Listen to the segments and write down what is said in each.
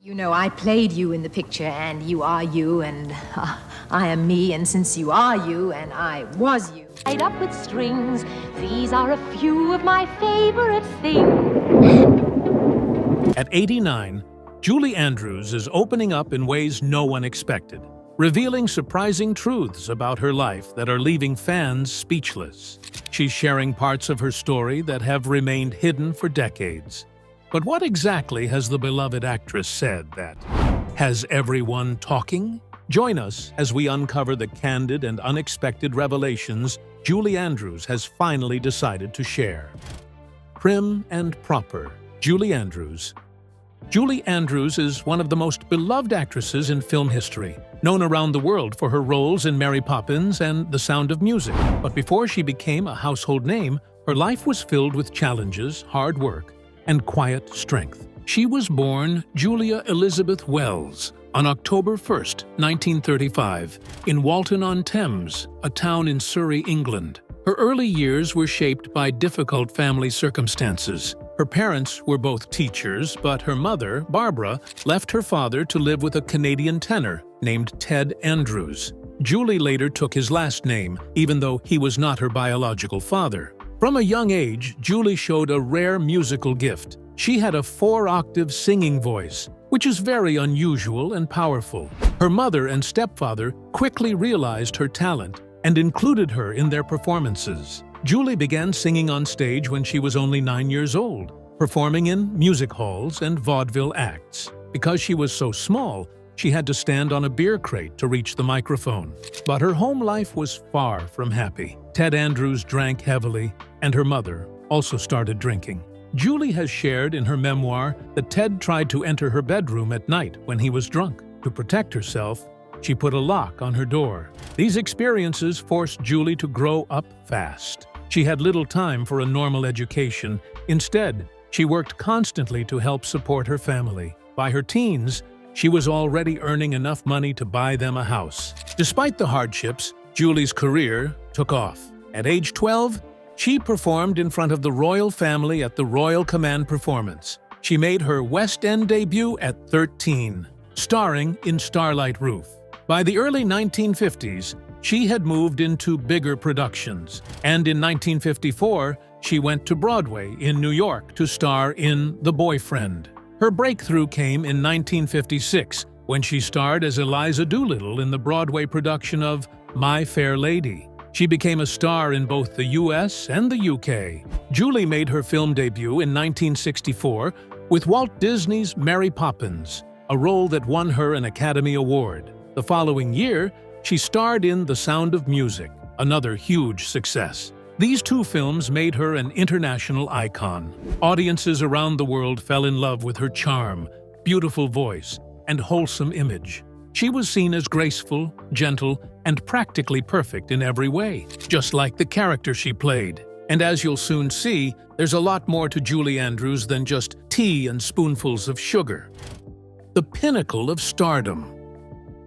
You know, I played you in the picture, and you are you, and I am me, and since you are you, and I was you. Tied up with strings, these are a few of my favorite things. At 89, Julie Andrews is opening up in ways no one expected, revealing surprising truths about her life that are leaving fans speechless. She's sharing parts of her story that have remained hidden for decades. But what exactly has the beloved actress said that has everyone talking? Join us as we uncover the candid and unexpected revelations Julie Andrews has finally decided to share. Prim and proper, Julie Andrews. Julie Andrews is one of the most beloved actresses in film history, known around the world for her roles in Mary Poppins and The Sound of Music. But before she became a household name, her life was filled with challenges, hard work, and quiet strength. She was born Julia Elizabeth Wells on October 1, 1935, in Walton-on-Thames, a town in Surrey, England. Her early years were shaped by difficult family circumstances. Her parents were both teachers, but her mother, Barbara, left her father to live with a Canadian tenor named Ted Andrews. Julie later took his last name, even though he was not her biological father. From a young age, Julie showed a rare musical gift. She had a 4-octave singing voice, which is very unusual and powerful. Her mother and stepfather quickly realized her talent and included her in their performances. Julie began singing on stage when she was only 9 years old, performing in music halls and vaudeville acts. Because she was so small, she had to stand on a beer crate to reach the microphone. But her home life was far from happy. Ted Andrews drank heavily, and her mother also started drinking. Julie has shared in her memoir that Ted tried to enter her bedroom at night when he was drunk. To protect herself, she put a lock on her door. These experiences forced Julie to grow up fast. She had little time for a normal education. Instead, she worked constantly to help support her family. By her teens, she was already earning enough money to buy them a house. Despite the hardships, Julie's career took off. At age 12, she performed in front of the royal family at the Royal Command Performance. She made her West End debut at 13, starring in Starlight Roof. By the early 1950s, she had moved into bigger productions, and in 1954, she went to Broadway in New York to star in The Boyfriend. Her breakthrough came in 1956, when she starred as Eliza Doolittle in the Broadway production of My Fair Lady. She became a star in both the US and the UK. Julie made her film debut in 1964 with Walt Disney's Mary Poppins, a role that won her an Academy Award. The following year, she starred in The Sound of Music, another huge success. These two films made her an international icon. Audiences around the world fell in love with her charm, beautiful voice, and wholesome image. She was seen as graceful, gentle, and practically perfect in every way, just like the character she played. And as you'll soon see, there's a lot more to Julie Andrews than just tea and spoonfuls of sugar. The pinnacle of stardom.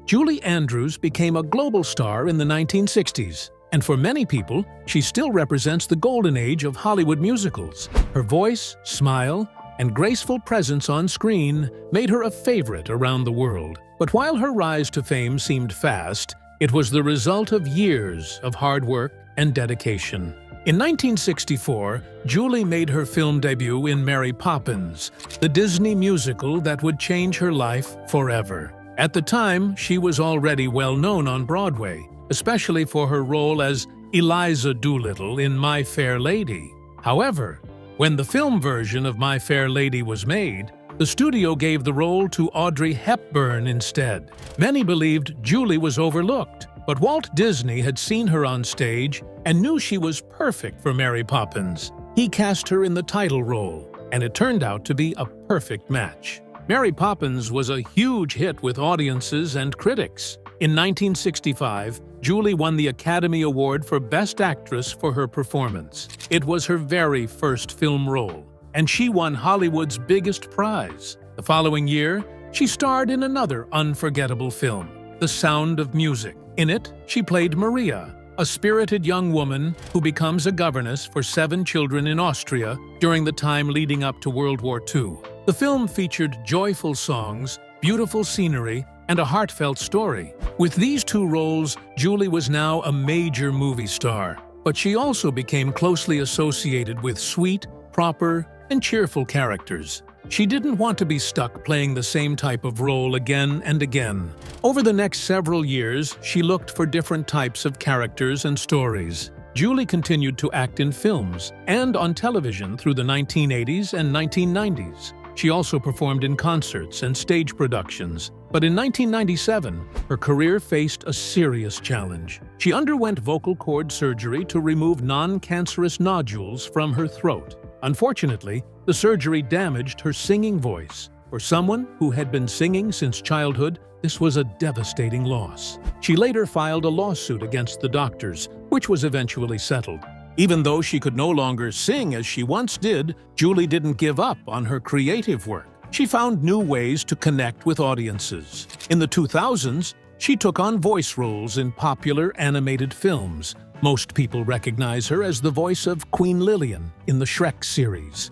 Julie Andrews became a global star in the 1960s, and for many people, she still represents the golden age of Hollywood musicals. Her voice, smile, and graceful presence on screen made her a favorite around the world. But while her rise to fame seemed fast, it was the result of years of hard work and dedication. In 1964, Julie made her film debut in Mary Poppins, the Disney musical that would change her life forever. At the time, she was already well known on Broadway, especially for her role as Eliza Doolittle in My Fair Lady. However, when the film version of My Fair Lady was made, the studio gave the role to Audrey Hepburn instead. Many believed Julie was overlooked, but Walt Disney had seen her on stage and knew she was perfect for Mary Poppins. He cast her in the title role, and it turned out to be a perfect match. Mary Poppins was a huge hit with audiences and critics. In 1965, Julie won the Academy Award for Best Actress for her performance. It was her very first film role, and she won Hollywood's biggest prize. The following year, she starred in another unforgettable film, The Sound of Music. In it, she played Maria, a spirited young woman who becomes a governess for 7 children in Austria during the time leading up to World War II. The film featured joyful songs beautiful scenery, and a heartfelt story. With these two roles, Julie was now a major movie star, but she also became closely associated with sweet, proper, and cheerful characters. She didn't want to be stuck playing the same type of role again and again. Over the next several years, she looked for different types of characters and stories. Julie continued to act in films and on television through the 1980s and 1990s. She also performed in concerts and stage productions. But in 1997, her career faced a serious challenge. She underwent vocal cord surgery to remove non-cancerous nodules from her throat. Unfortunately, the surgery damaged her singing voice. For someone who had been singing since childhood, this was a devastating loss. She later filed a lawsuit against the doctors, which was eventually settled. Even though she could no longer sing as she once did, Julie didn't give up on her creative work. She found new ways to connect with audiences. In the 2000s, she took on voice roles in popular animated films. Most people recognize her as the voice of Queen Lillian in the Shrek series.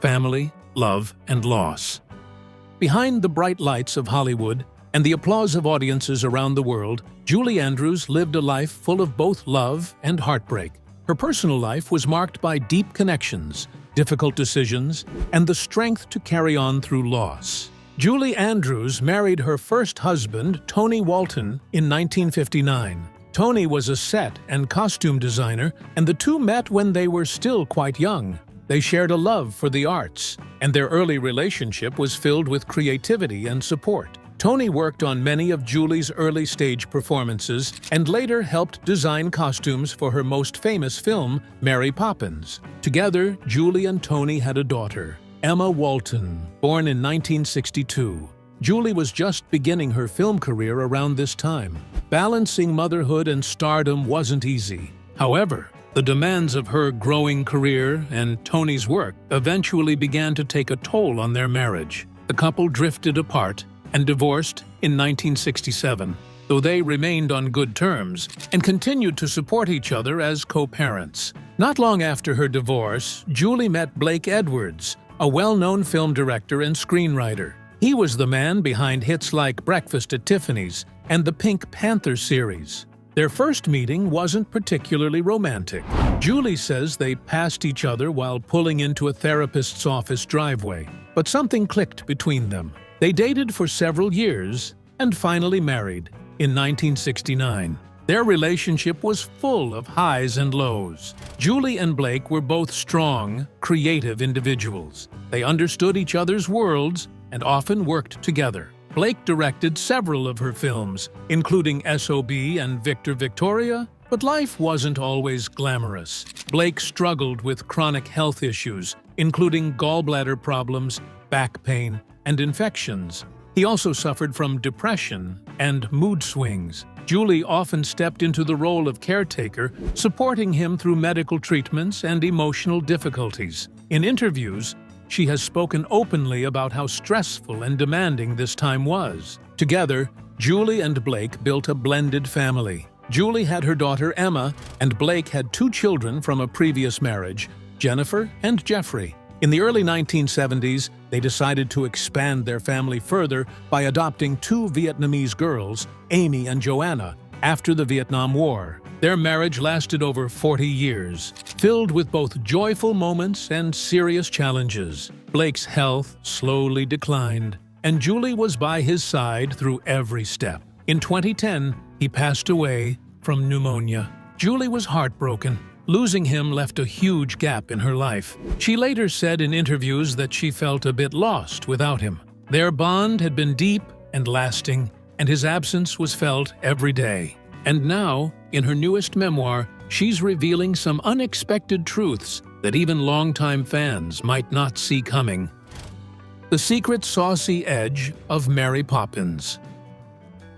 Family, love, and loss. Behind the bright lights of Hollywood and the applause of audiences around the world, Julie Andrews lived a life full of both love and heartbreak. Her personal life was marked by deep connections, difficult decisions, and the strength to carry on through loss. Julie Andrews married her first husband, Tony Walton, in 1959. Tony was a set and costume designer, and the two met when they were still quite young. They shared a love for the arts, and their early relationship was filled with creativity and support. Tony worked on many of Julie's early stage performances and later helped design costumes for her most famous film, Mary Poppins. Together, Julie and Tony had a daughter, Emma Walton, born in 1962. Julie was just beginning her film career around this time. Balancing motherhood and stardom wasn't easy. However, the demands of her growing career and Tony's work eventually began to take a toll on their marriage. The couple drifted apart and divorced in 1967, though they remained on good terms and continued to support each other as co-parents. Not long after her divorce, Julie met Blake Edwards, a well-known film director and screenwriter. He was the man behind hits like Breakfast at Tiffany's and the Pink Panther series. Their first meeting wasn't particularly romantic. Julie says they passed each other while pulling into a therapist's office driveway, but something clicked between them. They dated for several years and finally married in 1969. Their relationship was full of highs and lows. Julie and Blake were both strong, creative individuals. They understood each other's worlds and often worked together. Blake directed several of her films, including S.O.B. and Victor Victoria, but life wasn't always glamorous. Blake struggled with chronic health issues, including gallbladder problems, back pain, and infections. He also suffered from depression and mood swings. Julie often stepped into the role of caretaker, supporting him through medical treatments and emotional difficulties. In interviews, she has spoken openly about how stressful and demanding this time was. Together, Julie and Blake built a blended family. Julie had her daughter Emma, and Blake had two children from a previous marriage, Jennifer and Jeffrey. In the early 1970s, they decided to expand their family further by adopting two Vietnamese girls, Amy and Joanna, after the Vietnam War. Their marriage lasted over 40 years, filled with both joyful moments and serious challenges. Blake's health slowly declined, and Julie was by his side through every step. In 2010, he passed away from pneumonia. Julie was heartbroken. Losing him left a huge gap in her life. She later said in interviews that she felt a bit lost without him. Their bond had been deep and lasting, and his absence was felt every day. And now, in her newest memoir, she's revealing some unexpected truths that even longtime fans might not see coming. The secret saucy edge of Mary Poppins.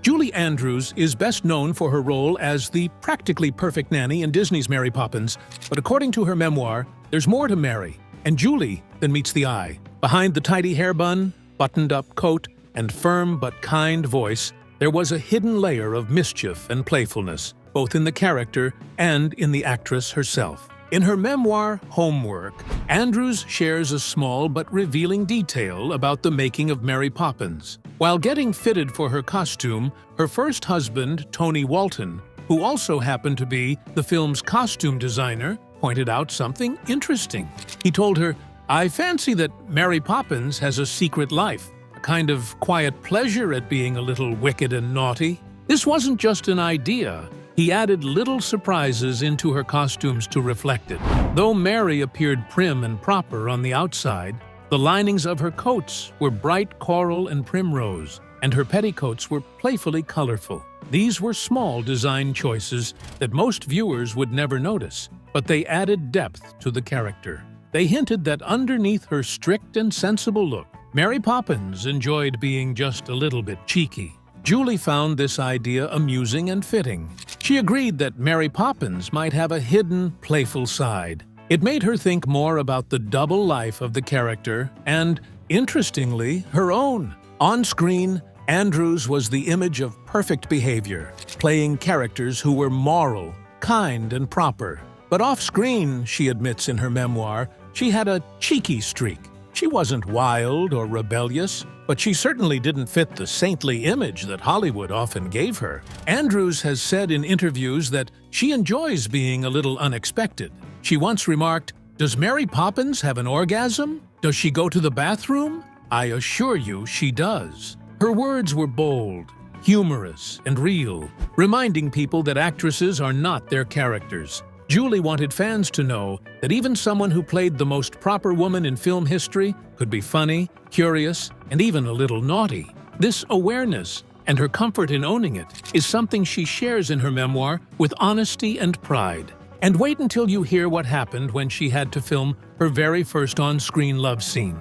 Julie Andrews is best known for her role as the practically perfect nanny in Disney's Mary Poppins, but according to her memoir, there's more to Mary and Julie than meets the eye. Behind the tidy hair bun, buttoned-up coat, and firm but kind voice, there was a hidden layer of mischief and playfulness, both in the character and in the actress herself. In her memoir, Homework, Andrews shares a small but revealing detail about the making of Mary Poppins. While getting fitted for her costume, her first husband, Tony Walton, who also happened to be the film's costume designer, pointed out something interesting. He told her, "I fancy that Mary Poppins has a secret life, a kind of quiet pleasure at being a little wicked and naughty." This wasn't just an idea. He added little surprises into her costumes to reflect it. Though Mary appeared prim and proper on the outside, the linings of her coats were bright coral and primrose, and her petticoats were playfully colorful. These were small design choices that most viewers would never notice, but they added depth to the character. They hinted that underneath her strict and sensible look, Mary Poppins enjoyed being just a little bit cheeky. Julie found this idea amusing and fitting. She agreed that Mary Poppins might have a hidden, playful side. It made her think more about the double life of the character and, interestingly, her own. On screen, Andrews was the image of perfect behavior, playing characters who were moral, kind, and proper. But off-screen, she admits in her memoir, she had a cheeky streak. She wasn't wild or rebellious, but she certainly didn't fit the saintly image that Hollywood often gave her. Andrews has said in interviews that she enjoys being a little unexpected. She once remarked, "Does Mary Poppins have an orgasm? Does she go to the bathroom? I assure you she does." Her words were bold, humorous, and real, reminding people that actresses are not their characters. Julie wanted fans to know that even someone who played the most proper woman in film history could be funny, curious, and even a little naughty. This awareness and her comfort in owning it is something she shares in her memoir with honesty and pride. And wait until you hear what happened when she had to film her very first on-screen love scene.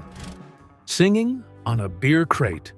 Singing on a beer crate.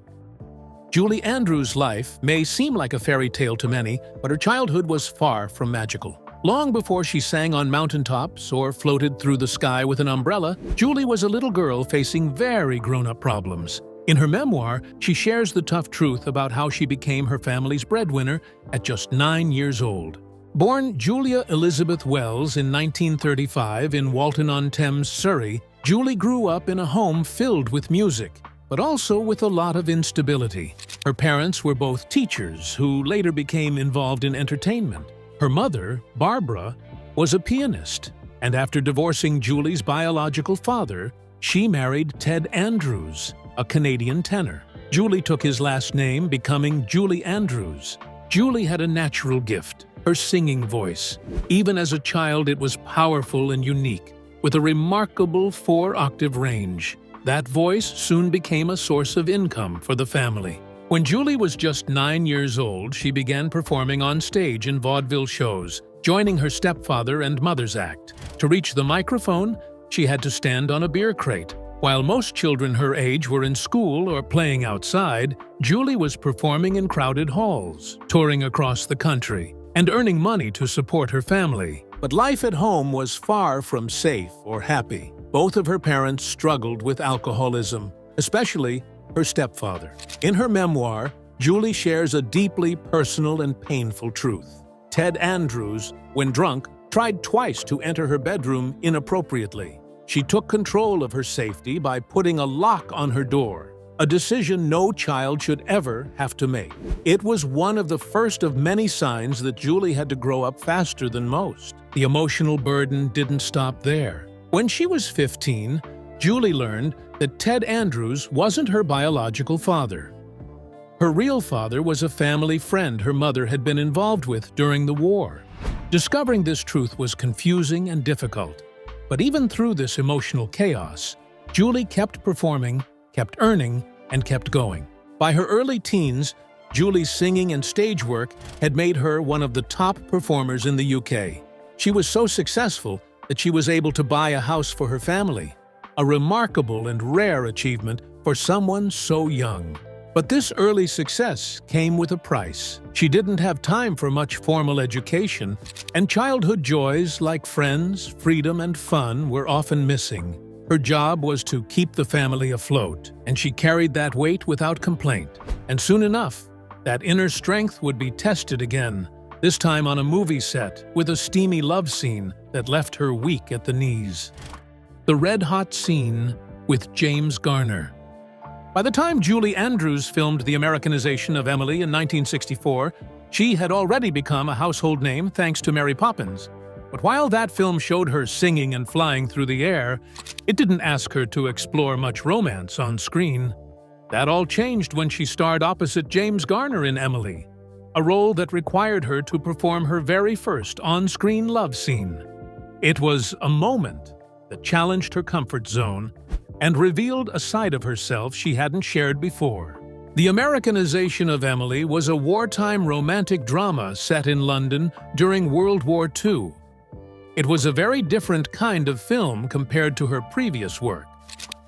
Julie Andrews' life may seem like a fairy tale to many, but her childhood was far from magical. Long before she sang on mountaintops or floated through the sky with an umbrella, Julie was a little girl facing very grown-up problems. In her memoir, she shares the tough truth about how she became her family's breadwinner at just 9 years old. Born Julia Elizabeth Wells in 1935 in Walton-on-Thames, Surrey, Julie grew up in a home filled with music, but also with a lot of instability. Her parents were both teachers who later became involved in entertainment. Her mother, Barbara, was a pianist, and after divorcing Julie's biological father, she married Ted Andrews, a Canadian tenor. Julie took his last name, becoming Julie Andrews. Julie had a natural gift, her singing voice. Even as a child, it was powerful and unique, with a remarkable 4-octave range. That voice soon became a source of income for the family. When Julie was just 9 years old, she began performing on stage in vaudeville shows, joining her stepfather and mother's act. To reach the microphone, she had to stand on a beer crate. While most children her age were in school or playing outside, Julie was performing in crowded halls, touring across the country, and earning money to support her family. But life at home was far from safe or happy. Both of her parents struggled with alcoholism, especially her stepfather. In her memoir, Julie shares a deeply personal and painful truth. Ted Andrews, when drunk, tried twice to enter her bedroom inappropriately. She took control of her safety by putting a lock on her door, a decision no child should ever have to make. It was one of the first of many signs that Julie had to grow up faster than most. The emotional burden didn't stop there. When she was 15, Julie learned that Ted Andrews wasn't her biological father. Her real father was a family friend her mother had been involved with during the war. Discovering this truth was confusing and difficult. But even through this emotional chaos, Julie kept performing, kept earning, and kept going. By her early teens, Julie's singing and stage work had made her one of the top performers in the UK. She was so successful that she was able to buy a house for her family, a remarkable and rare achievement for someone so young. But this early success came with a price. She didn't have time for much formal education, and childhood joys like friends, freedom, and fun were often missing. Her job was to keep the family afloat, and she carried that weight without complaint. And soon enough, that inner strength would be tested again this time on a movie set with a steamy love scene that left her weak at the knees. The red-hot scene with James Garner. By the time Julie Andrews filmed the Americanization of Emily in 1964, she had already become a household name thanks to Mary Poppins. But while that film showed her singing and flying through the air, it didn't ask her to explore much romance on screen. That all changed when she starred opposite James Garner in Emily, a role that required her to perform her very first on-screen love scene. It was a moment that challenged her comfort zone and revealed a side of herself she hadn't shared before. The Americanization of Emily was a wartime romantic drama set in London during World War II. It was a very different kind of film compared to her previous work.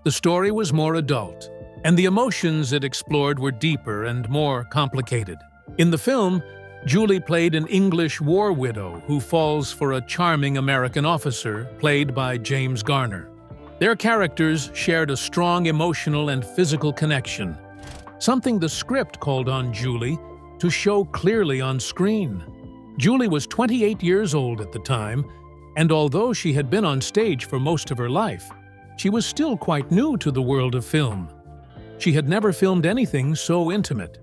The story was more adult, and the emotions it explored were deeper and more complicated. In the film, Julie played an English war widow who falls for a charming American officer played by James Garner. Their characters shared a strong emotional and physical connection, something the script called on Julie to show clearly on screen. Julie was 28 years old at the time, and although she had been on stage for most of her life, she was still quite new to the world of film. She had never filmed anything so intimate.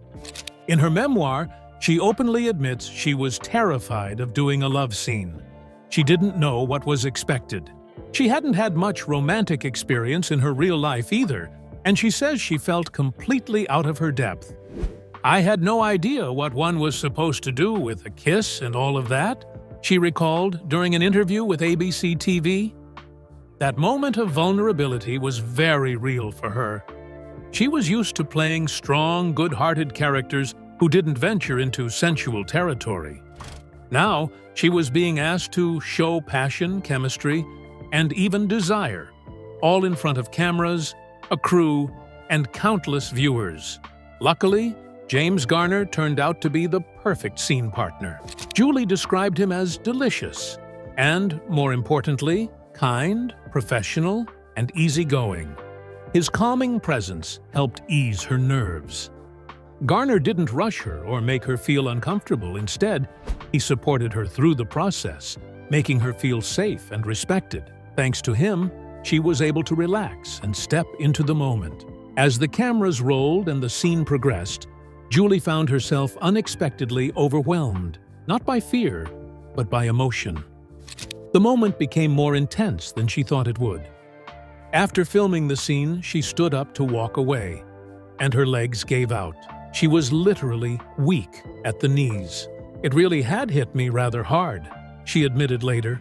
In her memoir, she openly admits she was terrified of doing a love scene. She didn't know what was expected. She hadn't had much romantic experience in her real life either, and she says she felt completely out of her depth. "I had no idea what one was supposed to do with a kiss and all of that," she recalled during an interview with ABC TV. That moment of vulnerability was very real for her. She was used to playing strong, good-hearted characters who didn't venture into sensual territory. Now, she was being asked to show passion, chemistry, and even desire, all in front of cameras, a crew, and countless viewers. Luckily, James Garner turned out to be the perfect scene partner. Julie described him as delicious and, more importantly, kind, professional, and easygoing. His calming presence helped ease her nerves. Garner didn't rush her or make her feel uncomfortable. Instead, he supported her through the process, making her feel safe and respected. Thanks to him, she was able to relax and step into the moment. As the cameras rolled and the scene progressed, Julie found herself unexpectedly overwhelmed, not by fear, but by emotion. The moment became more intense than she thought it would. After filming the scene, she stood up to walk away, and her legs gave out. She was literally weak at the knees. "It really had hit me rather hard," she admitted later.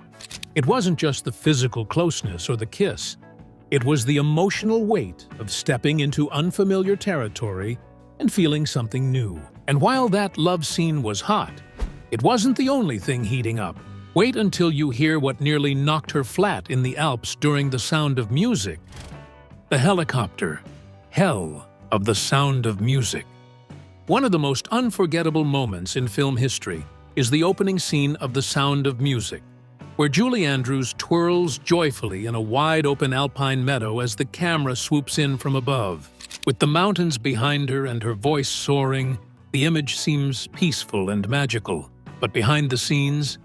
It wasn't just the physical closeness or the kiss. It was the emotional weight of stepping into unfamiliar territory and feeling something new. And while that love scene was hot, it wasn't the only thing heating up. Wait until you hear what nearly knocked her flat in the Alps during The Sound of Music. The helicopter. Hell of The Sound of Music. One of the most unforgettable moments in film history is the opening scene of The Sound of Music, where Julie Andrews twirls joyfully in a wide-open alpine meadow as the camera swoops in from above. With the mountains behind her and her voice soaring, the image seems peaceful and magical. But behind the scenes,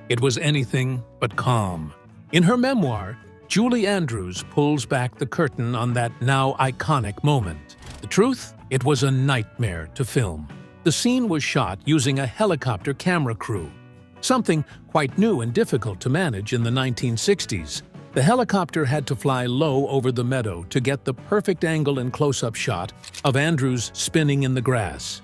it was anything but calm. In her memoir, Julie Andrews pulls back the curtain on that now iconic moment. The truth? It was a nightmare to film. The scene was shot using a helicopter camera crew, something quite new and difficult to manage in the 1960s. The helicopter had to fly low over the meadow to get the perfect angle and close-up shot of Andrews spinning in the grass.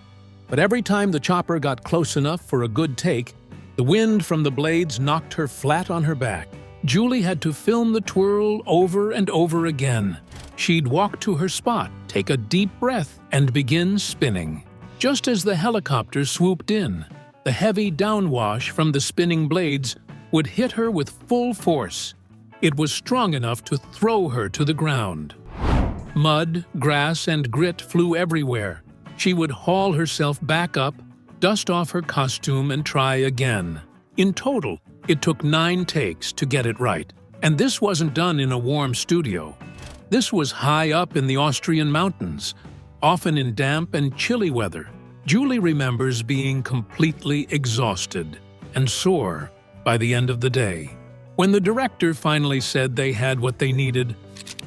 But every time the chopper got close enough for a good take, the wind from the blades knocked her flat on her back. Julie had to film the twirl over and over again. She'd walk to her spot, take a deep breath, and begin spinning. Just as the helicopter swooped in, the heavy downwash from the spinning blades would hit her with full force. It was strong enough to throw her to the ground. Mud, grass, and grit flew everywhere. She would haul herself back up, dust off her costume, and try again. In total, it took 9 takes to get it right. And this wasn't done in a warm studio. This was high up in the Austrian mountains, often in damp and chilly weather. Julie remembers being completely exhausted and sore by the end of the day. When the director finally said they had what they needed,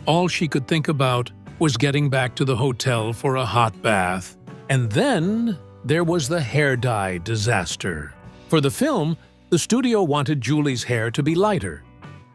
all she could think about was getting back to the hotel for a hot bath. And then there was the hair dye disaster. For the film, the studio wanted Julie's hair to be lighter.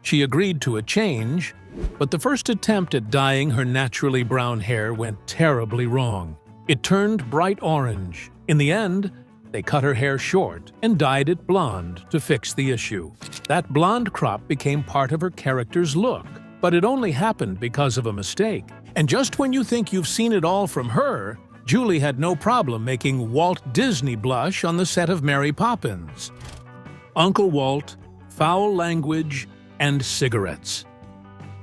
She agreed to a change, but the first attempt at dyeing her naturally brown hair went terribly wrong. It turned bright orange. In the end, they cut her hair short and dyed it blonde to fix the issue. That blonde crop became part of her character's look, but it only happened because of a mistake. And just when you think you've seen it all from her, Julie had no problem making Walt Disney blush on the set of Mary Poppins. Uncle Walt, foul language, and cigarettes.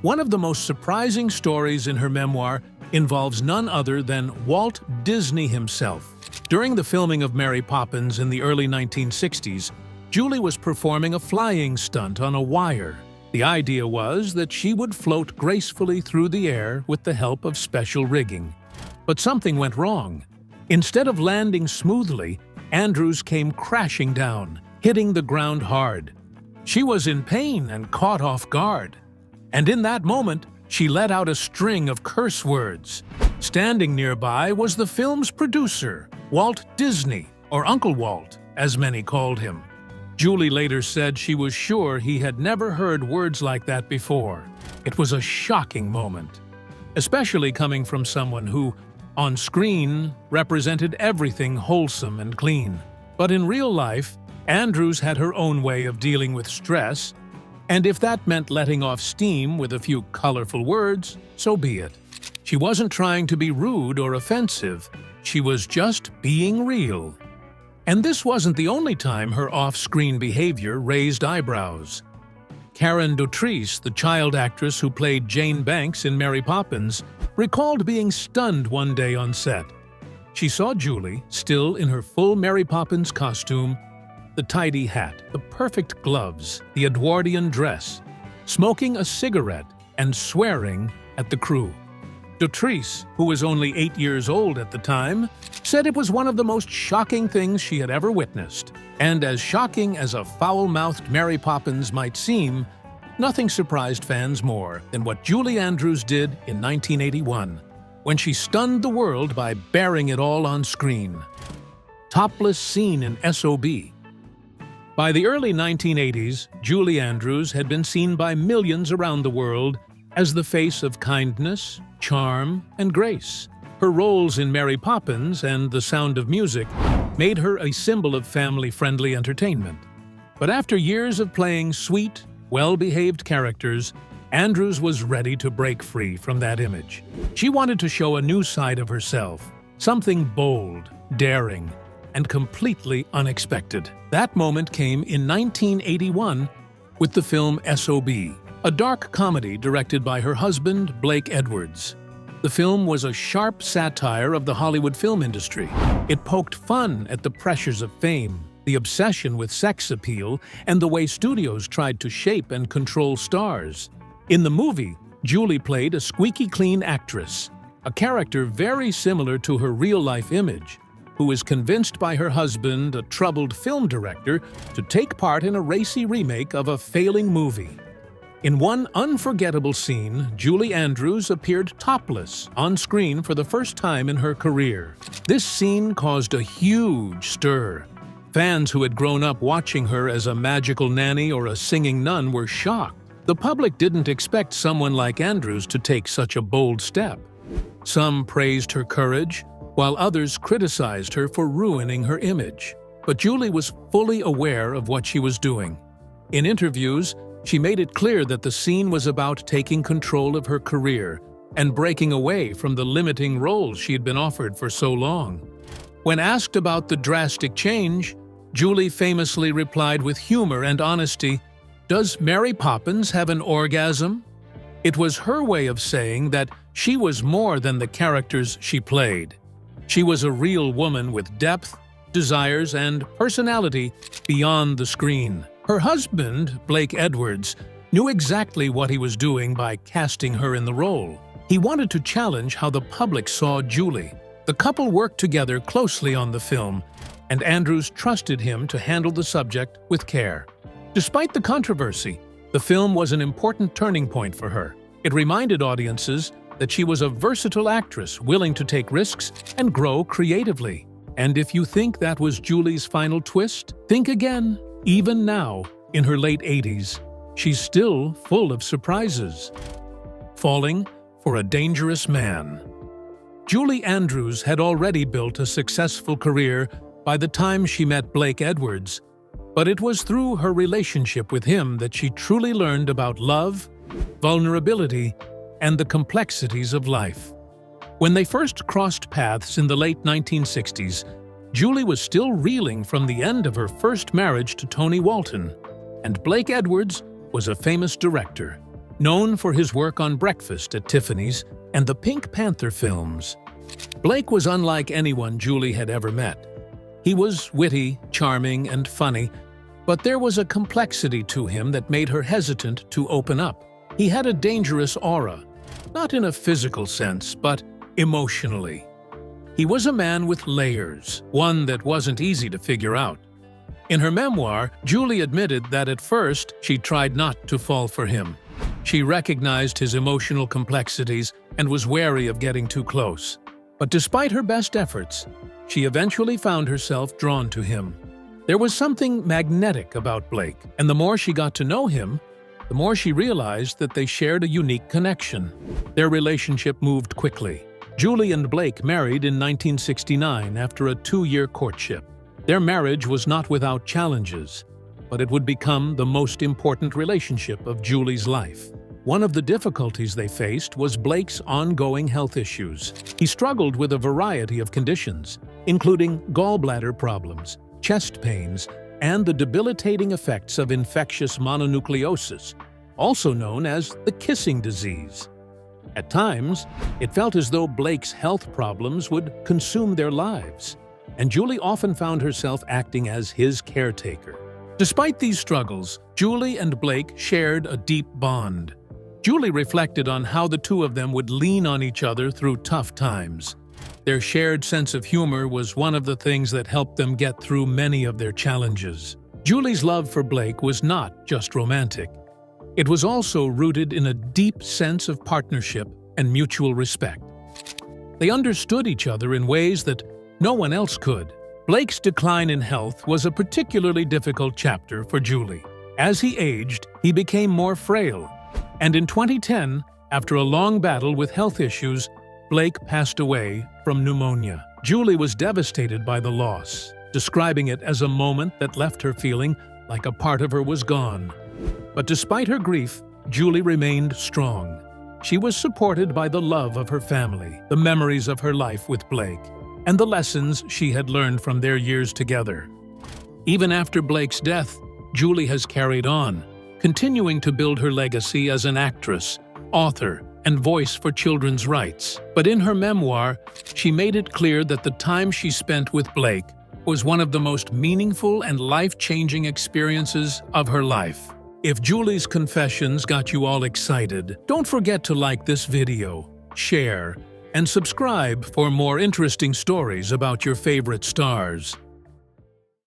One of the most surprising stories in her memoir involves none other than Walt Disney himself. During the filming of Mary Poppins in the early 1960s, Julie was performing a flying stunt on a wire. The idea was that she would float gracefully through the air with the help of special rigging. But something went wrong. Instead of landing smoothly, Andrews came crashing down, hitting the ground hard. She was in pain and caught off guard. And in that moment, she let out a string of curse words. Standing nearby was the film's producer, Walt Disney, or Uncle Walt, as many called him. Julie later said she was sure he had never heard words like that before. It was a shocking moment, especially coming from someone who, on screen, represented everything wholesome and clean. But in real life, Andrews had her own way of dealing with stress, and if that meant letting off steam with a few colorful words, so be it. She wasn't trying to be rude or offensive, she was just being real. And this wasn't the only time her off-screen behavior raised eyebrows. Karen Dautrice, the child actress who played Jane Banks in Mary Poppins, recalled being stunned one day on set. She saw Julie, still in her full Mary Poppins costume, the tidy hat, the perfect gloves, the Edwardian dress, smoking a cigarette and swearing at the crew. Dautrice, who was only 8 years old at the time, said it was one of the most shocking things she had ever witnessed. And as shocking as a foul-mouthed Mary Poppins might seem, nothing surprised fans more than what Julie Andrews did in 1981, when she stunned the world by bearing it all on screen. Topless scene in S.O.B. By the early 1980s, Julie Andrews had been seen by millions around the world as the face of kindness, charm, and grace. Her roles in Mary Poppins and The Sound of Music made her a symbol of family-friendly entertainment. But after years of playing sweet, well-behaved characters, Andrews was ready to break free from that image. She wanted to show a new side of herself, something bold, daring, and completely unexpected. That moment came in 1981 with the film S.O.B., a dark comedy directed by her husband, Blake Edwards. The film was a sharp satire of the Hollywood film industry. It poked fun at the pressures of fame, the obsession with sex appeal, and the way studios tried to shape and control stars. In the movie, Julie played a squeaky clean actress, a character very similar to her real-life image, who is convinced by her husband, a troubled film director, to take part in a racy remake of a failing movie. In one unforgettable scene, Julie Andrews appeared topless on screen for the first time in her career. This scene caused a huge stir. Fans who had grown up watching her as a magical nanny or a singing nun were shocked. The public didn't expect someone like Andrews to take such a bold step. Some praised her courage, while others criticized her for ruining her image. But Julie was fully aware of what she was doing. In interviews, she made it clear that the scene was about taking control of her career and breaking away from the limiting roles she had been offered for so long. When asked about the drastic change, Julie famously replied with humor and honesty, "Does Mary Poppins have an orgasm?" It was her way of saying that she was more than the characters she played. She was a real woman with depth, desires, and personality beyond the screen. Her husband, Blake Edwards, knew exactly what he was doing by casting her in the role. He wanted to challenge how the public saw Julie, The couple worked together closely on the film, and Andrews trusted him to handle the subject with care. Despite the controversy, the film was an important turning point for her. It reminded audiences that she was a versatile actress willing to take risks and grow creatively. And if you think that was Julie's final twist, think again. Even now, in her late 80s, she's still full of surprises. Falling for a dangerous man. Julie Andrews had already built a successful career by the time she met Blake Edwards, but it was through her relationship with him that she truly learned about love, vulnerability, and the complexities of life. When they first crossed paths in the late 1960s, Julie was still reeling from the end of her first marriage to Tony Walton, and Blake Edwards was a famous director, known for his work on Breakfast at Tiffany's and the Pink Panther films. Blake was unlike anyone Julie had ever met. He was witty, charming, and funny, but there was a complexity to him that made her hesitant to open up. He had a dangerous aura, not in a physical sense, but emotionally. He was a man with layers, one that wasn't easy to figure out. In her memoir, Julie admitted that at first she tried not to fall for him. She recognized his emotional complexities and was wary of getting too close. But despite her best efforts, she eventually found herself drawn to him. There was something magnetic about Blake, and the more she got to know him, the more she realized that they shared a unique connection. Their relationship moved quickly. Julie and Blake married in 1969 after a 2-year courtship. Their marriage was not without challenges, but it would become the most important relationship of Julie's life. One of the difficulties they faced was Blake's ongoing health issues. He struggled with a variety of conditions, including gallbladder problems, chest pains, and the debilitating effects of infectious mononucleosis, also known as the kissing disease. At times, it felt as though Blake's health problems would consume their lives, and Julie often found herself acting as his caretaker. Despite these struggles, Julie and Blake shared a deep bond. Julie reflected on how the two of them would lean on each other through tough times. Their shared sense of humor was one of the things that helped them get through many of their challenges. Julie's love for Blake was not just romantic. It was also rooted in a deep sense of partnership and mutual respect. They understood each other in ways that no one else could. Blake's decline in health was a particularly difficult chapter for Julie. As he aged, he became more frail, and in 2010, after a long battle with health issues, Blake passed away from pneumonia. Julie was devastated by the loss, describing it as a moment that left her feeling like a part of her was gone. But despite her grief, Julie remained strong. She was supported by the love of her family, the memories of her life with Blake, and the lessons she had learned from their years together. Even after Blake's death, Julie has carried on, continuing to build her legacy as an actress, author, and voice for children's rights. But in her memoir, she made it clear that the time she spent with Blake was one of the most meaningful and life-changing experiences of her life. If Julie's confessions got you all excited, don't forget to like this video, share, and subscribe for more interesting stories about your favorite stars.